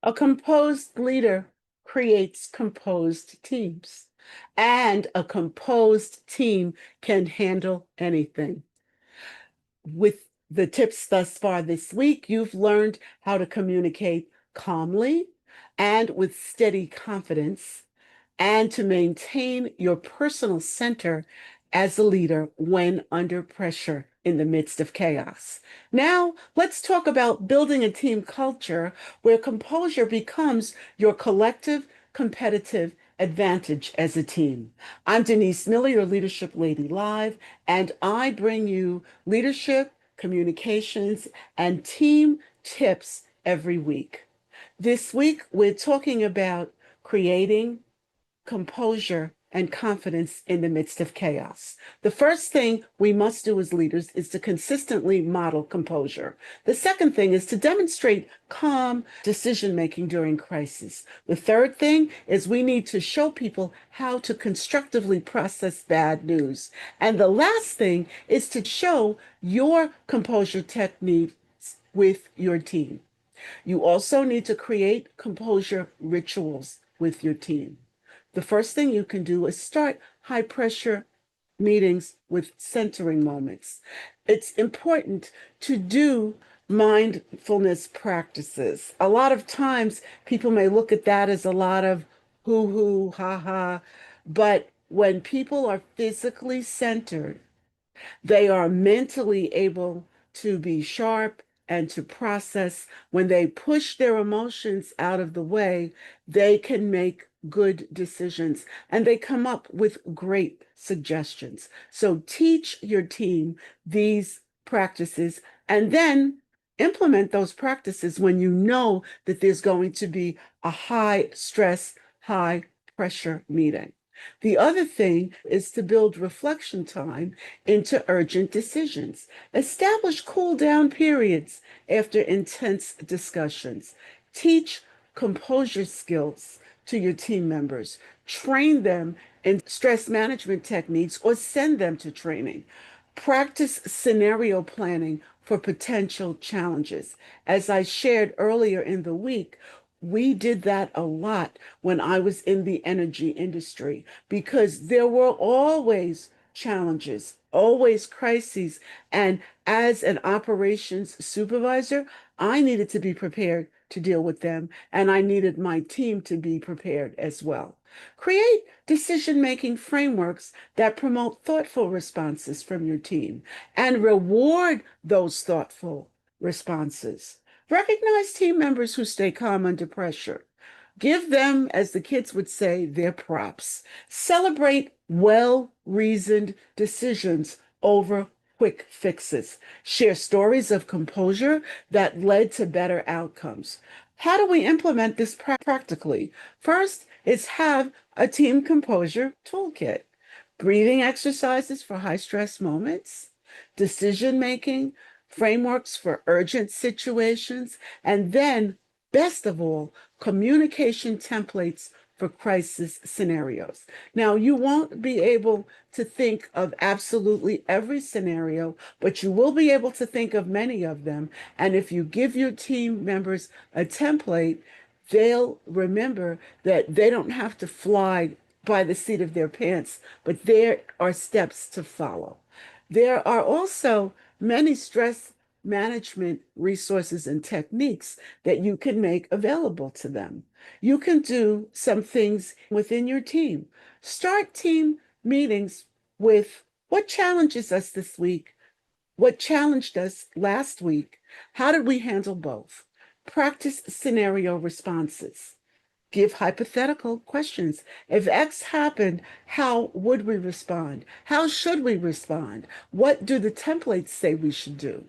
A composed leader creates composed teams, and a composed team can handle anything. With the tips thus far this week, you've learned how to communicate calmly and with steady confidence, and to maintain your personal center as a leader when under pressure in the midst of chaos. Now, let's talk about building a team culture where composure becomes your collective competitive advantage as a team. I'm Denise Miller, your Leadership Lady Live, and I bring you leadership, communications, and team tips every week. This week, we're talking about creating composure and confidence in the midst of chaos. The first thing we must do as leaders is to consistently model composure. The second thing is to demonstrate calm decision making during crisis. The third thing is we need to show people how to constructively process bad news. And the last thing is to show your composure techniques with your team. You also need to create composure rituals with your team. The first thing you can do is start high pressure meetings with centering moments. It's important to do mindfulness practices. A lot of times people may look at that as a lot of hoo hoo, ha ha, but when people are physically centered, they are mentally able to be sharp and to process. When they push their emotions out of the way, they can make good decisions and they come up with great suggestions. So teach your team these practices and then implement those practices when you know that there's going to be a high stress, high pressure meeting. The other thing is to build reflection time into urgent decisions. Establish cool down periods after intense discussions. Teach composure skills to your team members. Train them in stress management techniques or send them to training. Practice scenario planning for potential challenges. As I shared earlier in the week, we did that a lot when I was in the energy industry because there were always challenges, always crises. And as an operations supervisor, I needed to be prepared to deal with them, and I needed my team to be prepared as well. Create decision-making frameworks that promote thoughtful responses from your team and reward those thoughtful responses. Recognize team members who stay calm under pressure. Give them, as the kids would say, their props. Celebrate well-reasoned decisions over quick fixes. Share stories of composure that led to better outcomes. How do we implement this practically? First is have a team composure toolkit. Breathing exercises for high stress moments, decision making, frameworks for urgent situations, and then, best of all, communication templates for crisis scenarios. Now, you won't be able to think of absolutely every scenario, but you will be able to think of many of them. And if you give your team members a template, they'll remember that they don't have to fly by the seat of their pants, but there are steps to follow. There are also many stress management resources and techniques that you can make available to them. You can do some things within your team. Start team meetings with what challenges us this week, what challenged us last week, how did we handle both? Practice scenario responses. Give hypothetical questions. If X happened, how would we respond? How should we respond? What do the templates say we should do?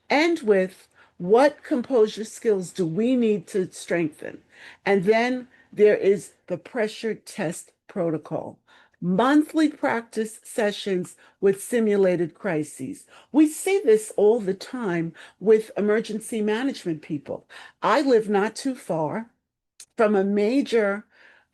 End with what composure skills do we need to strengthen? And then there is the pressure test protocol. Monthly practice sessions with simulated crises. We see this all the time with emergency management people. I live not too far from a major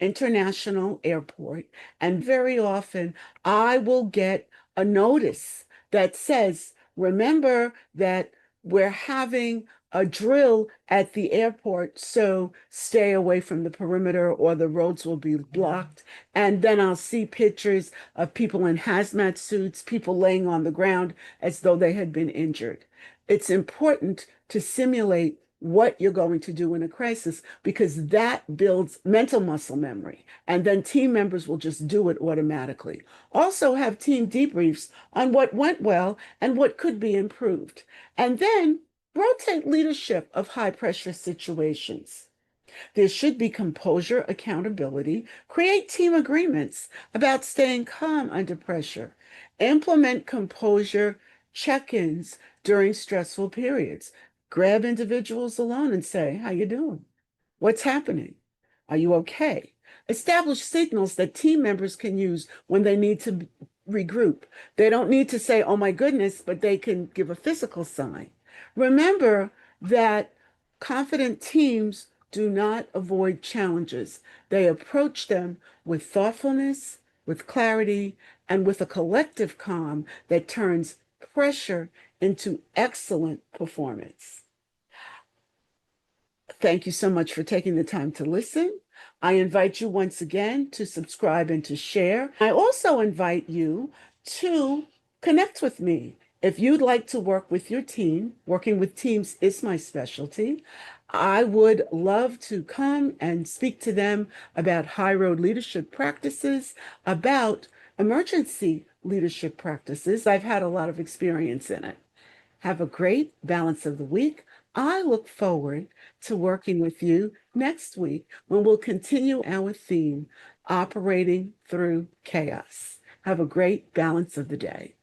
international airport, and very often I will get a notice that says, remember that we're having a drill at the airport, so stay away from the perimeter or the roads will be blocked. And then I'll see pictures of people in hazmat suits, people laying on the ground as though they had been injured. It's important to simulate what you're going to do in a crisis because that builds mental muscle memory. And then team members will just do it automatically. Also, have team debriefs on what went well and what could be improved. And then rotate leadership of high pressure situations. There should be composure, accountability, create team agreements about staying calm under pressure, implement composure check-ins during stressful periods. Grab individuals alone and say, how you doing? What's happening? Are you okay? Establish signals that team members can use when they need to regroup. They don't need to say, oh my goodness, but they can give a physical sign. Remember that confident teams do not avoid challenges. They approach them with thoughtfulness, with clarity, and with a collective calm that turns pressure into excellent performance. Thank you so much for taking the time to listen. I invite you once again to subscribe and to share. I also invite you to connect with me. If you'd like to work with your team, working with teams is my specialty. I would love to come and speak to them about high road leadership practices, about emergency leadership practices. I've had a lot of experience in it. Have a great balance of the week. I look forward to working with you next week when we'll continue our theme, operating through chaos. Have a great balance of the day.